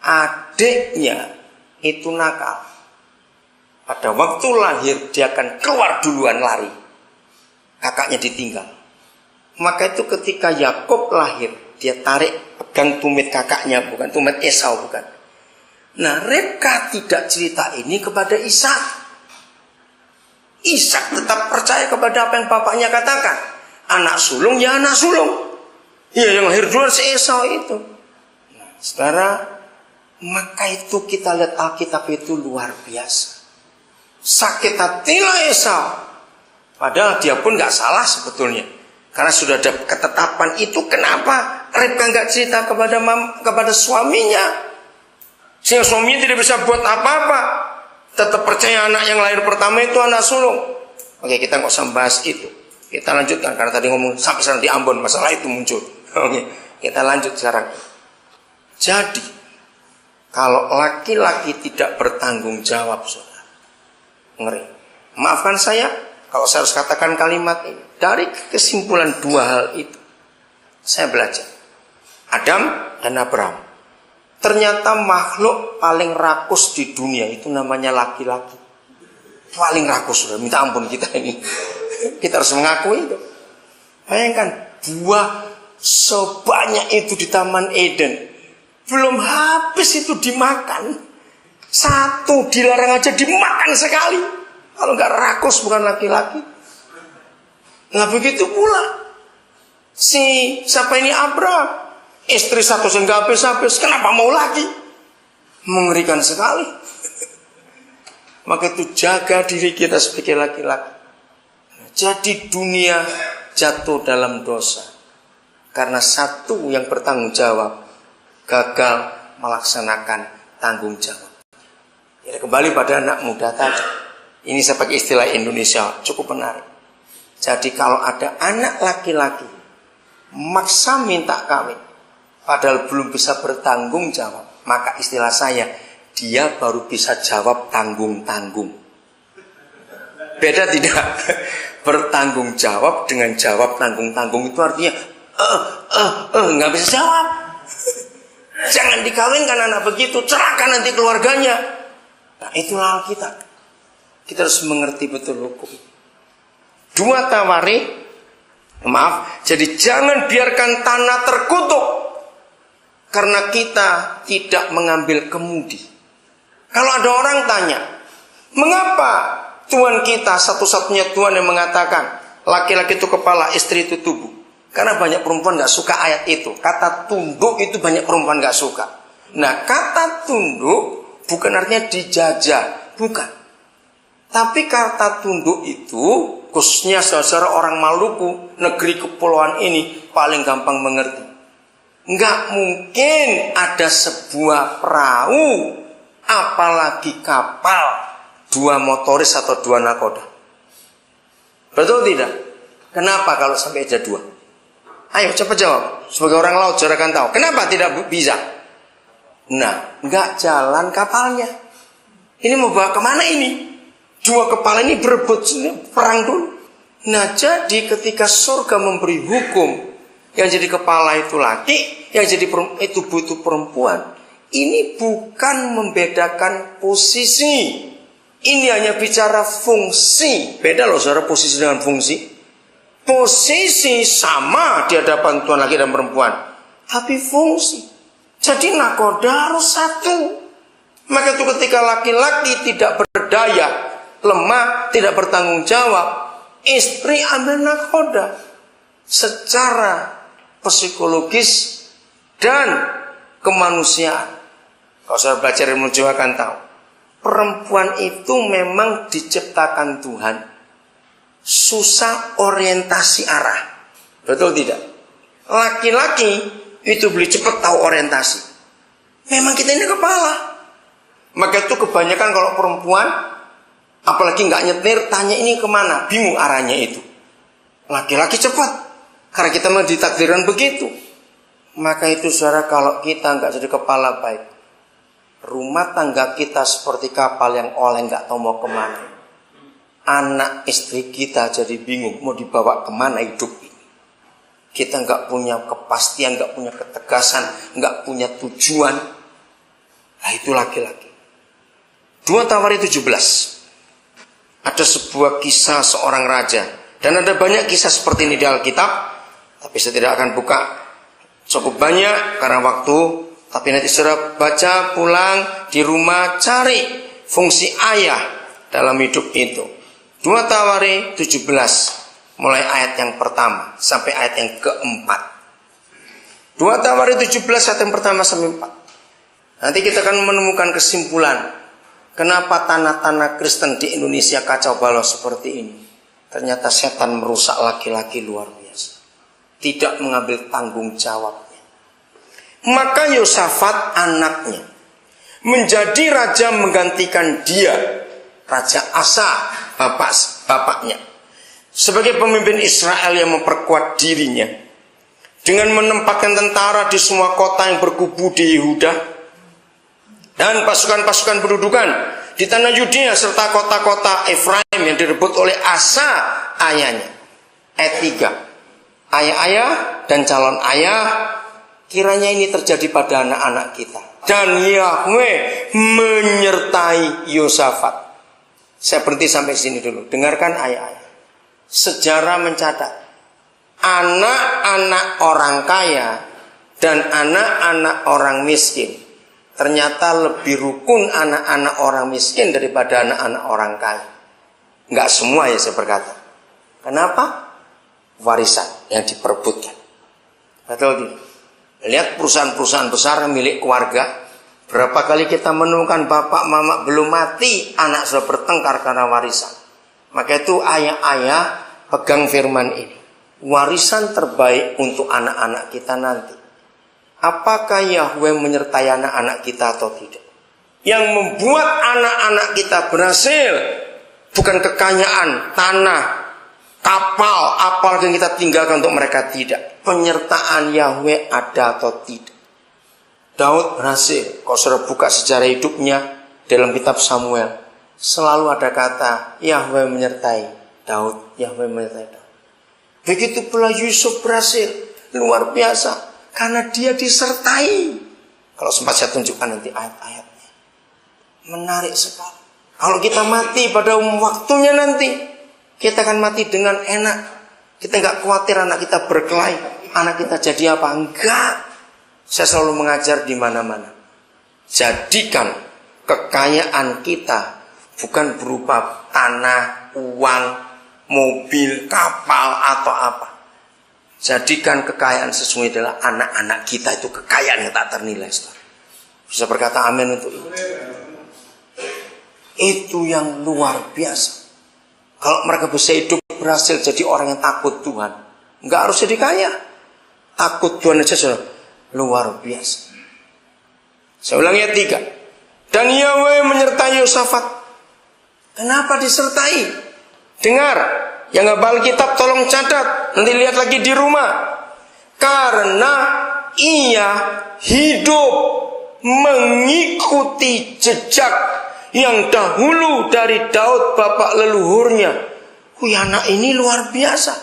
adiknya itu nakal. Pada waktu lahir dia akan keluar duluan lari. Kakaknya ditinggal. Maka itu ketika Yakub lahir, dia tarik pegang tumit kakaknya, bukan tumit Esau, bukan. Nah, Rebeka tidak cerita ini kepada Ishak. Ishak tetap percaya kepada apa yang bapaknya katakan. Anak sulung ya anak sulung. Ya, yang lahir duluan si Esau itu. Nah, saudara, maka itu kita lihat Alkitab itu luar biasa. Sakit hatilah Esau. Padahal dia pun gak salah sebetulnya. Karena sudah ada ketetapan itu. Kenapa Rebeka gak cerita kepada suaminya? Sehingga suaminya tidak bisa buat apa-apa. Tetap percaya anak yang lahir pertama itu anak sulung. Oke, kita gak usah bahas itu. Kita lanjutkan. Karena tadi ngomong sampai sekarang di Ambon masalah itu muncul. Oke, kita lanjut sekarang. Jadi kalau laki-laki tidak bertanggung jawab, saudara, ngeri. Maafkan saya kalau saya harus katakan kalimat ini. Dari kesimpulan dua hal itu, saya belajar. Adam dan Abraham. Ternyata makhluk paling rakus di dunia itu namanya laki-laki. Paling rakus, saudara. Minta ampun kita ini. Kita harus mengakui itu. Bayangkan, buah sebanyak itu di Taman Eden. Belum habis itu dimakan. Satu dilarang aja dimakan sekali. Kalau nggak rakus bukan laki-laki. Nah begitu pula siapa ini Abraham. Istri satu nggak habis-habis. Kenapa mau lagi? Mengerikan sekali. Maka itu jaga diri kita sebagai laki-laki. Jadi dunia jatuh dalam dosa. Karena satu yang bertanggung jawab gagal melaksanakan tanggung jawab. Ya, kembali pada anak muda tadi. Ini saya pakai istilah Indonesia, cukup menarik. Jadi kalau ada anak laki-laki maksa minta kawin, padahal belum bisa bertanggung jawab, maka istilah saya, dia baru bisa jawab tanggung-tanggung. Beda tidak? Bertanggung jawab dengan jawab tanggung-tanggung itu artinya nggak bisa jawab. Jangan dikawinkan anak begitu, cerahkan nanti keluarganya. Nah itulah Alkitab. Kita harus mengerti betul hukum. Dua Tawari, jadi jangan biarkan tanah terkutuk karena kita tidak mengambil kemudi. Kalau ada orang tanya, mengapa Tuhan kita satu-satunya Tuhan yang mengatakan laki-laki itu kepala, istri itu tubuh? Karena banyak perempuan gak suka ayat itu. Kata tunduk itu banyak perempuan gak suka. Nah kata tunduk bukan artinya dijajah, bukan. Tapi kata tunduk itu khususnya saudara orang Maluku, negeri kepulauan ini paling gampang mengerti. Nggak mungkin ada sebuah perahu, apalagi kapal, dua motoris atau dua nakoda. Betul tidak? Kenapa kalau sampai ada dua? Ayo cepat jawab. Sebagai orang laut saudara kan tahu. Kenapa tidak bisa? Nah, nggak jalan kapalnya. Ini mau bawa kemana ini? Dua kepala ini berebut perang dulu. Nah jadi ketika surga memberi hukum, yang jadi kepala itu laki, yang jadi itu butuh perempuan. Ini bukan membedakan posisi. Ini hanya bicara fungsi. Beda loh saudara posisi dengan fungsi. Posisi sama di hadapan Tuhan laki dan perempuan, tapi fungsi. Jadi nakoda harus satu. Maka itu ketika laki-laki tidak berdaya, lemah, tidak bertanggung jawab, istri ambil nakoda. Secara psikologis dan kemanusiaan, kalau saya belajar ilmu jiwa akan tahu, perempuan itu memang diciptakan Tuhan susah orientasi arah. Betul tidak? Laki-laki itu boleh cepat tahu orientasi. Memang kita ini kepala. Maka itu kebanyakan kalau perempuan apalagi nggak nyetir, tanya ini kemana, bingung arahnya itu. Laki-laki cepat, karena kita memang ditakdirkan begitu. Maka itu saudara, kalau kita nggak jadi kepala baik, rumah tangga kita seperti kapal yang oleng nggak tahu mau kemana. Anak istri kita jadi bingung mau dibawa kemana hidup ini. Kita nggak punya kepastian, nggak punya ketegasan, nggak punya tujuan. itu laki-laki. 2 Tawari 17. Ada sebuah kisah seorang raja. Dan ada banyak kisah seperti ini di Alkitab. Tapi saya tidak akan buka cukup banyak karena waktu. Tapi nanti saudara baca pulang di rumah, cari fungsi ayah dalam hidup itu. 2 Tawari 17. Mulai ayat yang pertama sampai ayat yang keempat. 2 Tawari 17 ayat yang pertama sampai 4. Nanti kita akan menemukan kesimpulan. Kenapa tanah-tanah Kristen di Indonesia kacau balau seperti ini? Ternyata setan merusak laki-laki luar biasa. Tidak mengambil tanggung jawabnya. Maka Yosafat anaknya menjadi raja menggantikan dia, Raja Asa, bapaknya. Sebagai pemimpin Israel yang memperkuat dirinya. Dengan menempatkan tentara di semua kota yang berkubu di Yehuda. Dan pasukan-pasukan pendudukan di tanah Yudea serta kota-kota Efraim yang direbut oleh Asa ayahnya. Ayat 3. Ayah-ayah dan calon ayah, kiranya ini terjadi pada anak-anak kita. Dan Yahweh menyertai Yosafat. Saya berhenti sampai sini dulu. Dengarkan ayah-ayah. Sejarah mencatat anak-anak orang kaya dan anak-anak orang miskin. Ternyata lebih rukun anak-anak orang miskin daripada anak-anak orang kaya. Enggak semua ya saya berkata. Kenapa? Warisan yang diperebutkan. Betul tidak? Lihat perusahaan-perusahaan besar milik keluarga. Berapa kali kita menemukan bapak mama belum mati, anak sudah bertengkar karena warisan. Maka itu ayah-ayah pegang firman ini. Warisan terbaik untuk anak-anak kita nanti. Apakah Yahweh menyertai anak-anak kita atau tidak? Yang membuat anak-anak kita berhasil bukan kekayaan, tanah, kapal, apa yang kita tinggalkan untuk mereka, tidak. Penyertaan Yahweh ada atau tidak. Daud berhasil. Kalau saudara buka sejarah hidupnya dalam kitab Samuel, selalu ada kata Yahweh menyertai Daud, Yahweh menyertai Daud. Begitu pula Yusuf berhasil, luar biasa. Karena dia disertai. Kalau sempat saya tunjukkan nanti ayat-ayatnya. Menarik sekali. Kalau kita mati pada waktunya nanti, kita akan mati dengan enak. Kita nggak khawatir anak kita berkelahi, anak kita jadi apa? Enggak. Saya selalu mengajar di mana-mana. Jadikan kekayaan kita bukan berupa tanah, uang, mobil, kapal atau apa. Jadikan kekayaan sesungguhnya adalah anak-anak kita, itu kekayaan yang tak ternilai. Bisa berkata amin untuk itu. Itu yang luar biasa. Kalau mereka bisa hidup berhasil jadi orang yang takut Tuhan, nggak harus jadi kaya. Takut Tuhan aja sudah luar biasa. Saya ulangi ayat 3. Dan Yahweh menyertai Yosafat. Kenapa disertai? Dengar. Yang hafal kitab tolong catat. Nanti lihat lagi di rumah. Karena ia hidup mengikuti jejak yang dahulu dari Daud bapak leluhurnya. Anak ini luar biasa.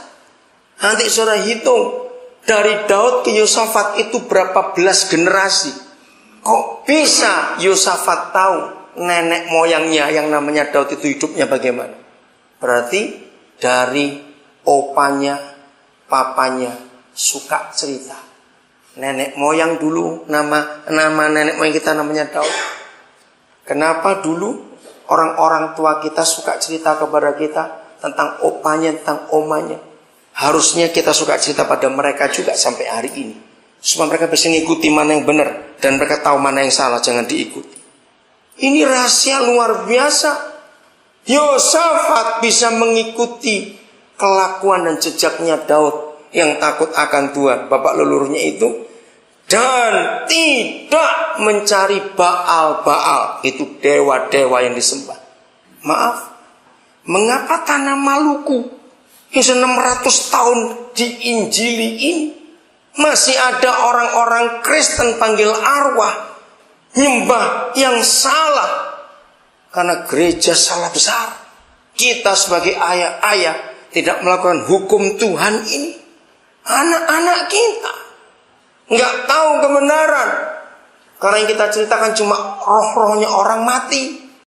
Nanti saudara hitung. Dari Daud ke Yosafat itu berapa belas generasi. Kok bisa Yosafat tahu nenek moyangnya yang namanya Daud itu hidupnya bagaimana? Berarti dari opanya, papanya suka cerita. Nenek moyang dulu, nama nenek moyang kita namanya Daud. Kenapa dulu orang-orang tua kita suka cerita kepada kita tentang opanya, tentang omanya? Harusnya kita suka cerita pada mereka juga sampai hari ini. Supaya mereka bisa mengikuti mana yang benar dan mereka tahu mana yang salah, jangan diikuti. Ini rahasia luar biasa. Yosafat bisa mengikuti kelakuan dan jejaknya Daud yang takut akan Tuhan, bapak leluhurnya itu, dan tidak mencari Baal-Baal, itu dewa-dewa yang disembah. Maaf, mengapa tanah Maluku yang 600 tahun diinjili ini masih ada orang-orang Kristen panggil arwah, nyembah yang salah? Karena gereja salah besar. Kita sebagai ayah-ayah tidak melakukan hukum Tuhan ini. Anak-anak kita nggak tahu kebenaran. Karena yang kita ceritakan cuma roh-rohnya orang mati.